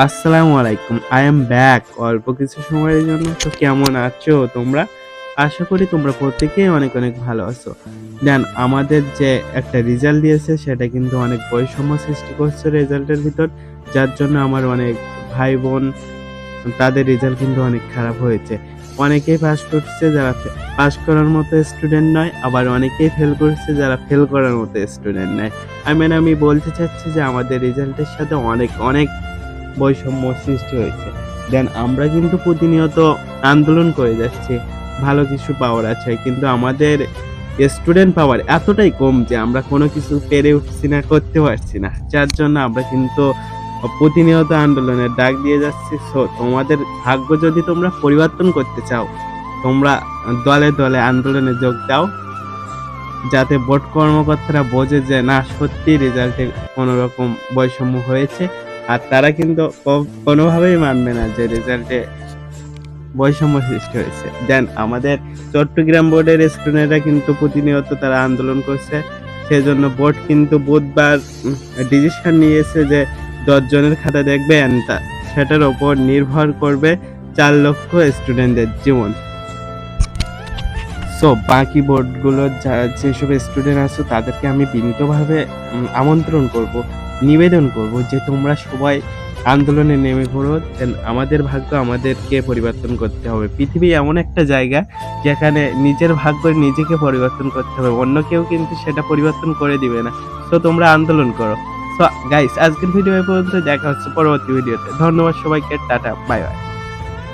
আসসালামু আলাইকুম। I am back অল্প কিছু সময়ের জন্য। তো কেমন আছো তোমরা? আশা করি তোমরা প্রত্যেকেই অনেক, অনেক ভালো আছো। দেন আমাদের যে একটা রেজাল্ট দিয়েছে সেটা কিন্তু অনেক বৈষম্য সৃষ্টি করছে রেজাল্টের ভিতর। যার জন্য আমার অনেক ভাই-বোন তাদের রেজাল্ট কিন্তু অনেক খারাপ হয়েছে। অনেকেই পাস করছে যারা পাস করার মতো স্টুডেন্ট নয়, আবার অনেকেই ফেল করছে যারা ফেল করার মতো স্টুডেন্ট নয়। আমি বলতে চাচ্ছি যে আমাদের রেজাল্টের সাথে অনেক, অনেক বৈষম্য সৃষ্টি হয়েছে। দেন আমরা কিন্তু প্রতিনিয়ত আন্দোলন করে যাচ্ছি ভালো কিছু পাওয়ার আশায়। কিন্তু আমাদের স্টুডেন্ট পাওয়ার এতটাই কম যে আমরা কোনো কিছু পেরে উঠছি না, করতে পারছি না। যার জন্য আমরা কিন্তু প্রতিনিয়ত আন্দোলনের ডাক দিয়ে যাচ্ছি। সো তোমাদের ভাগ্য যদি তোমরা পরিবর্তন করতে চাও, তোমরা দলে, দলে আন্দোলনে যোগ দাও। যাতে বোর্ড কর্মকর্তারা বোঝে যে না সত্যি রেজাল্টে কোনো রকম বৈষম্য হয়েছে। আর তারা কিন্তু কোনোভাবেই মানবে না যে রেজাল্টে বৈষম্য সৃষ্টি হয়েছে। দেন আমাদের চট্টগ্রাম বোর্ডের স্টুডেন্টরা কিন্তু প্রতিনিয়ত তারা আন্দোলন করছে। সেজন্য বোর্ড কিন্তু বুধবার ডিসিশন নিয়েছে যে ১০ জনের খাতা দেখবে and সেটার উপর নির্ভর করবে ৪ লক্ষ স্টুডেন্টদের জীবন। সো বাকি বোর্ডগুলোর যেসব স্টুডেন্ট আছো তাদেরকে আমি বিনীতভাবে আমন্ত্রণ করব, নিবেদন করব যে তোমরা সবাই আন্দোলনে নেমে পড়ো। দেন আমাদের ভাগ্য আমাদেরকে পরিবর্তন করতে হবে। পৃথিবী এমন একটা জায়গা যেখানে নিজের ভাগ্য নিজেকে পরিবর্তন করতে হবে। অন্য কেউ কিন্তু সেটা পরিবর্তন করে দিবে না। সো তোমরা আন্দোলন করো। সো গাইস আজকের ভিডিও এ পর্যন্ত। দেখা হচ্ছে পরবর্তী ভিডিওতে। ধন্যবাদ সবাইকে। Tata, bye bye.